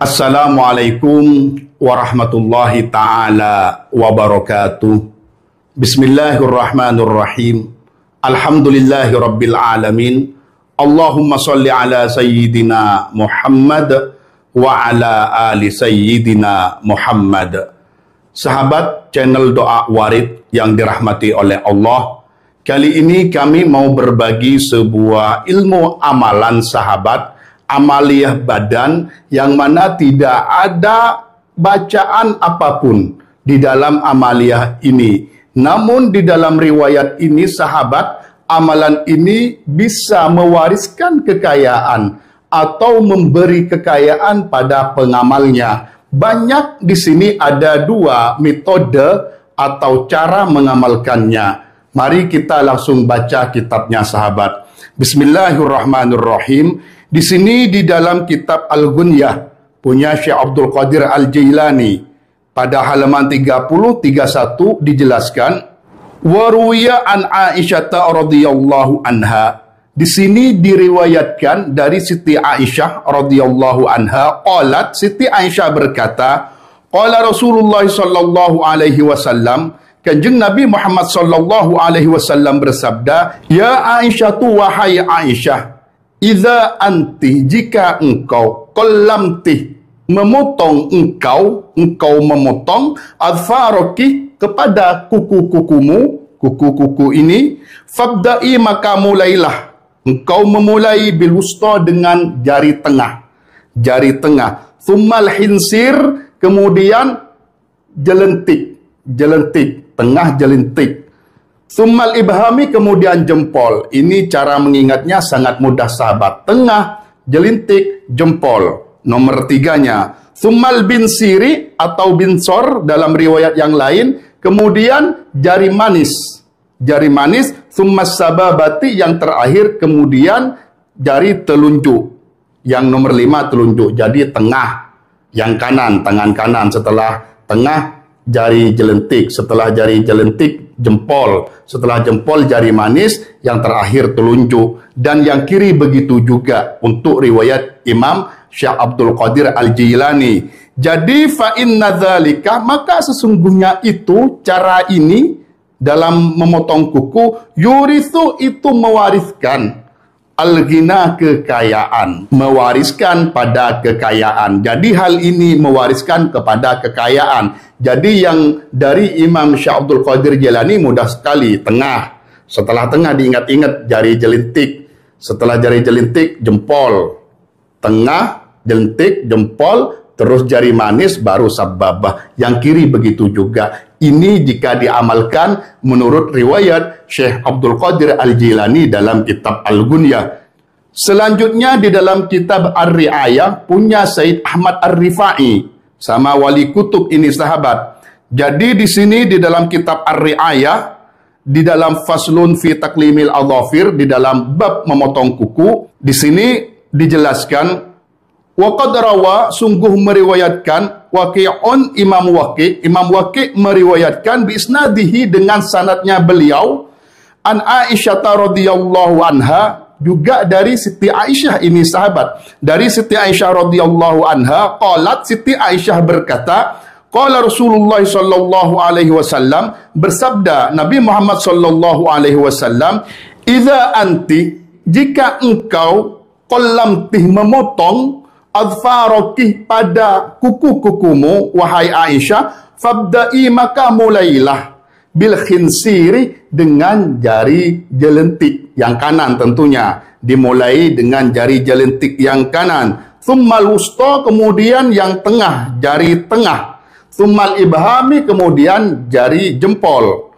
Assalamualaikum warahmatullahi ta'ala wabarakatuh. Bismillahirrahmanirrahim. Alhamdulillahi rabbil alamin. Allahumma salli ala sayyidina Muhammad wa ala ali sayyidina Muhammad. Sahabat channel Doa Warid yang dirahmati oleh Allah, kali ini kami mau berbagi sebuah ilmu amalan sahabat, amaliyah badan, yang mana tidak ada bacaan apapun di dalam amaliyah ini. Namun di dalam riwayat ini sahabat, amalan ini bisa mewariskan kekayaan atau memberi kekayaan pada pengamalnya. Banyak di sini ada dua metode atau cara mengamalkannya. Mari kita langsung baca kitabnya sahabat. Bismillahirrahmanirrahim. Di sini di dalam kitab Al-Ghunyah punya Syekh Abdul Qadir Al-Jailani pada halaman 30-31 dijelaskan, waruya an Aisyah radhiyallahu anha. Di sini diriwayatkan dari Siti Aisyah radhiyallahu anha, qalat, Siti Aisyah berkata, qala Rasulullah sallallahu alaihi wasallam, Kanjeng Nabi Muhammad sallallahu alaihi wasallam bersabda, ya Aisyah tu wahai Aisyah, idza anti, jika engkau, qallamti, memotong engkau memotong, adfaraki, kepada kuku-kukumu, kuku-kuku ini, fabda'i, maka mulailah engkau memulai bil wusta, dengan jari tengah, thummal hinsir, kemudian jelentik, tengah jelentik, summal ibhami, kemudian jempol. Ini cara mengingatnya sangat mudah sahabat. Tengah, jelintik, jempol. Nomor tiganya, summal binsiri atau binsor dalam riwayat yang lain. Kemudian jari manis, summas sababati yang terakhir, kemudian jari telunjuk. Yang nomor 5 telunjuk. Jadi tengah, yang kanan, tangan kanan. Setelah tengah, jari jelentik. Setelah jari jelentik, jempol. Setelah jempol, jari manis. Yang terakhir telunjuk. Dan yang kiri begitu juga untuk riwayat Imam Syekh Abdul Qadir Al-Jailani. Jadi fa inna dzalika, maka sesungguhnya itu, cara ini dalam memotong kuku, yurithu, itu mewariskan, al-ghina, kekayaan, mewariskan pada kekayaan. Jadi hal ini mewariskan kepada kekayaan. Jadi yang dari Imam Syekh Abdul Qadir Jailani mudah sekali. Tengah, setelah tengah diingat-ingat jari jelintik, setelah jari jelintik jempol, tengah jelintik jempol, terus jari manis, baru sababah. Yang kiri begitu juga. Ini jika diamalkan menurut riwayat Syekh Abdul Qadir Al-Jailani dalam kitab Al-Ghunyah. Selanjutnya di dalam kitab Ar-Ri'ayah punya Said Ahmad Ar-Rifai, sama wali kutub ini sahabat. Jadi di sini di dalam kitab Ar-Ri'ayah, di dalam faslun fi taklimil adhafir, di dalam bab memotong kuku, di sini dijelaskan, waqad rawa, sungguh meriwayatkan, Waqi'un, Imam Waqi' meriwayatkan biisnadihi, dengan sanadnya beliau, an Aisyah radhiyallahu anha, juga dari Siti Aisyah ini sahabat. Dari Siti Aisyah radhiyallahu anha, qalat, Siti Aisyah berkata, qala Rasulullah sallallahu alaihi wasallam, bersabda Nabi Muhammad sallallahu alaihi wasallam, idza anti, jika engkau, qallamtih, memotong, adfarokih, pada kuku-kukumu, wahai Aisyah, fabda'i, maka mulailah, bil khinsiri, dengan jari jelentik yang kanan tentunya. Dimulai dengan jari jelentik yang kanan. Thummal wusta, kemudian yang tengah, jari tengah. Thummal ibhami, kemudian jari jempol.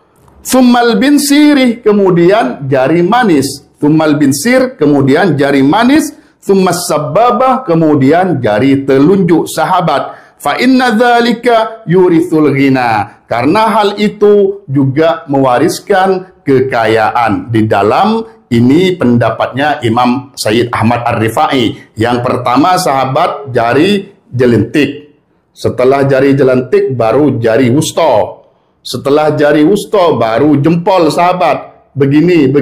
Thummal binsiri, kemudian jari manis. Thummal binsir, kemudian jari manis. Thummas sababah, kemudian jari telunjuk sahabat. Fa inna dzalika yurithul ghina, karena hal itu juga mewariskan kekayaan. Di dalam ini pendapatnya Imam Sayyid Ahmad Ar-Rifai. Yang pertama sahabat, jari jelentik. Setelah jari jelentik baru jari wusta. Setelah jari wusta baru jempol sahabat. Begini.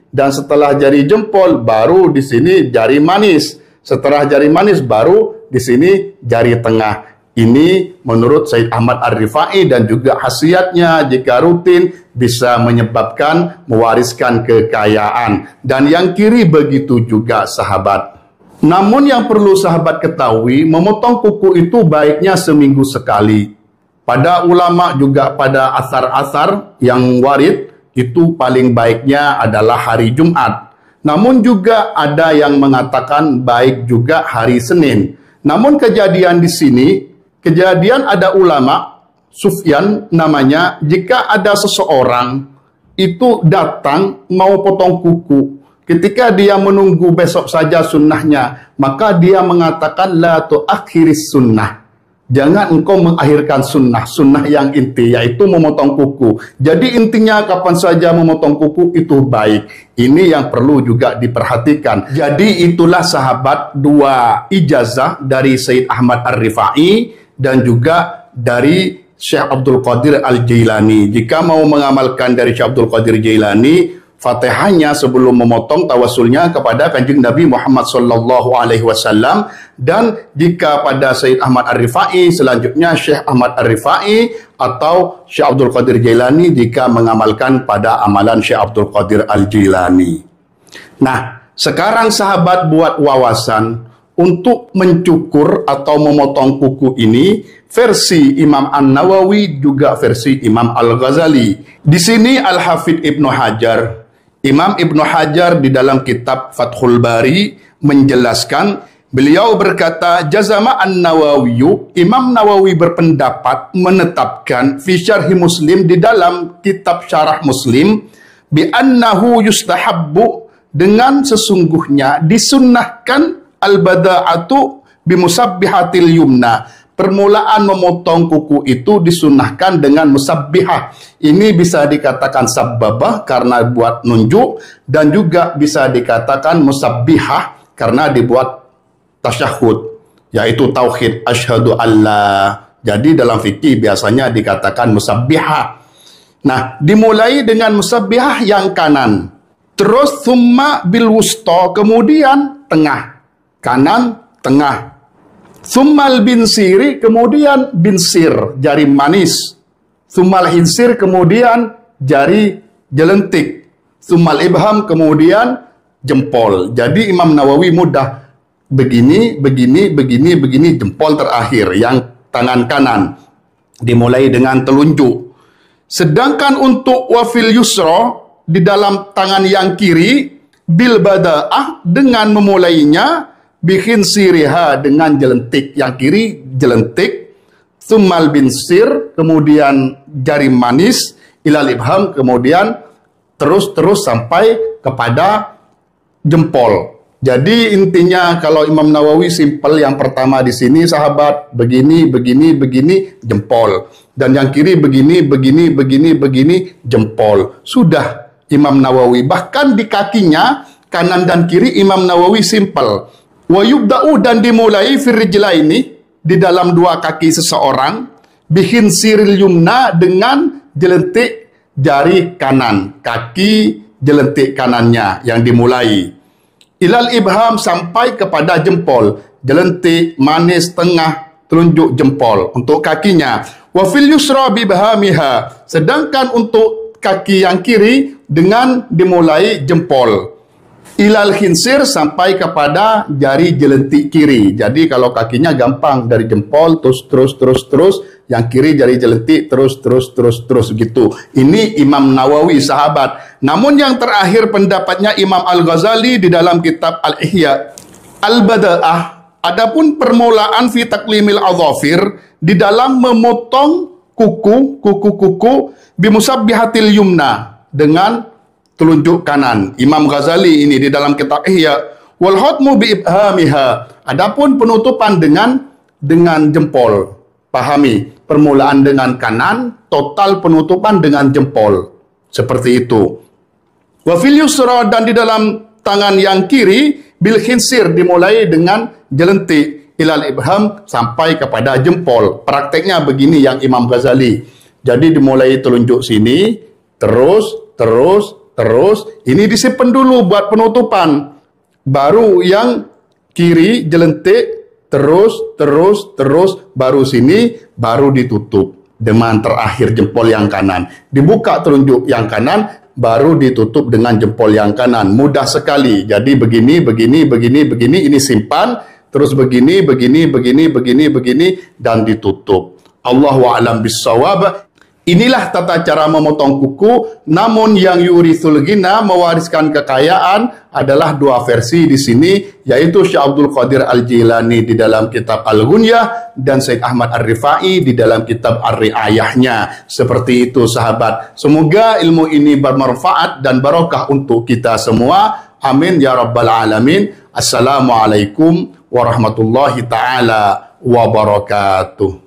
Dan setelah jari jempol baru di sini jari manis. Setelah jari manis baru di sini jari tengah. Ini menurut Sayyid Ahmad Ar-Rifai dan juga khasiatnya jika rutin bisa menyebabkan mewariskan kekayaan. Dan yang kiri begitu juga sahabat. Namun yang perlu sahabat ketahui, memotong kuku itu baiknya seminggu sekali. Pada ulama juga pada asar-asar yang warid, itu paling baiknya adalah hari Jumat. Namun juga ada yang mengatakan baik juga hari Senin. Namun kejadian di sini, kejadian ada ulama, Sufyan namanya, jika ada seseorang itu datang mau potong kuku, ketika dia menunggu besok saja sunnahnya, maka dia mengatakan la tu'akhiris sunnah. Jangan engkau mengakhirkan sunnah yang inti, yaitu memotong kuku. Jadi intinya kapan saja memotong kuku itu baik. Ini yang perlu juga diperhatikan. Jadi itulah sahabat dua ijazah dari Sayyid Ahmad Ar-Rifai dan juga dari Syekh Abdul Qadir Al-Jailani. Jika mau mengamalkan dari Syekh Abdul Qadir Jailani, Fatihahnya sebelum memotong tawasulnya kepada Kanjeng Nabi Muhammad sallallahu alaihi wasallam, dan jika pada Sayyid Ahmad Ar-Rifai selanjutnya Syekh Ahmad Ar-Rifai atau Syekh Abdul Qadir Jailani jika mengamalkan pada amalan Syekh Abdul Qadir Al-Jailani. Nah, sekarang sahabat buat wawasan untuk mencukur atau memotong kuku ini versi Imam An-Nawawi juga versi Imam Al-Ghazali. Di sini Al-Hafidh Ibnu Hajar, Imam Ibnu Hajar di dalam kitab Fathul Bari menjelaskan, beliau berkata, jazama An-Nawawi, Imam Nawawi berpendapat menetapkan fi syarhi Muslim di dalam kitab syarah Muslim, bi annahu yustahabbu, dengan sesungguhnya disunnahkan al-bada'atu bimusabbihatil yumna. Permulaan memotong kuku itu disunnahkan dengan musabbihah. Ini bisa dikatakan sabbabah karena buat nunjuk, dan juga bisa dikatakan musabbihah karena dibuat tasyahud, yaitu tauhid asyhadu alla. Jadi dalam fikih biasanya dikatakan musabbihah. Nah, dimulai dengan musabbihah yang kanan. Terus thumma bil wusta, kemudian tengah. Kanan, tengah. Thummal binsiri, kemudian binsir, jari manis. Thummal hinsir, kemudian jari jelentik. Thummal ibham, kemudian jempol. Jadi Imam Nawawi mudah. Begini, begini, begini, begini, jempol terakhir, yang tangan kanan. Dimulai dengan telunjuk. Sedangkan untuk wafil yusra, di dalam tangan yang kiri, bil bada'ah, dengan memulainya bikin siriha, dengan jelentik, yang kiri jelentik, thummal binsir, kemudian jari manis, ilal ibham, kemudian terus sampai kepada jempol. Jadi intinya kalau Imam Nawawi simpel, yang pertama di sini sahabat begini, begini, begini, jempol, dan yang kiri begini, begini, begini, begini, jempol. Sudah Imam Nawawi. Bahkan di kakinya kanan dan kiri Imam Nawawi simpel. Wa yubda'u, dan dimulai firrijlaini, di dalam dua kaki seseorang, bihin siril yumna, dengan jelentik jari kanan, kaki jelentik kanannya yang dimulai. Ilal ibham, sampai kepada jempol, jelentik, manis, tengah, telunjuk, jempol untuk kakinya. Wa fil yusra bibhamiha, sedangkan untuk kaki yang kiri dengan dimulai jempol. Ilal khinsir, sampai kepada jari jelentik kiri. Jadi kalau kakinya gampang, dari jempol terus, yang kiri jari jelentik terus gitu. Ini Imam Nawawi sahabat. Namun yang terakhir pendapatnya Imam Al-Ghazali di dalam kitab Al-Ihya. Al-Bada'ah, adapun permulaan fi taklimil adhafir, di dalam memotong kuku bimusabbihatil yumna, dengan telunjuk kanan. Imam Ghazali ini di dalam kitab Ihya, wal hotmu bi ibhamiha, adapun penutupan dengan jempol. Pahami, permulaan dengan kanan, total penutupan dengan jempol. Seperti itu. Wa fil yusra, dan di dalam tangan yang kiri, bil khinsir, dimulai dengan jelentik, ilal ibham, sampai kepada jempol. Prakteknya begini yang Imam Ghazali. Jadi dimulai telunjuk sini, terus, ini disimpan dulu buat penutupan. Baru yang kiri jelentik, terus, baru sini, baru ditutup dengan terakhir jempol yang kanan. Dibuka telunjuk yang kanan, baru ditutup dengan jempol yang kanan. Mudah sekali. Jadi begini, ini simpan, terus begini, dan ditutup. Allahu a'lam bissawab. Inilah tata cara memotong kuku. Namun yang yurisul ghina, mewariskan kekayaan, adalah dua versi di sini, yaitu Syekh Abdul Qadir Al-Jilani di dalam kitab Al-Ghunyah dan Syekh Ahmad Ar-Rifai di dalam kitab Ar-Ri'ayahnya. Seperti itu sahabat. Semoga ilmu ini bermanfaat dan barokah untuk kita semua. Amin ya rabbal alamin. Assalamualaikum warahmatullahi taala wabarakatuh.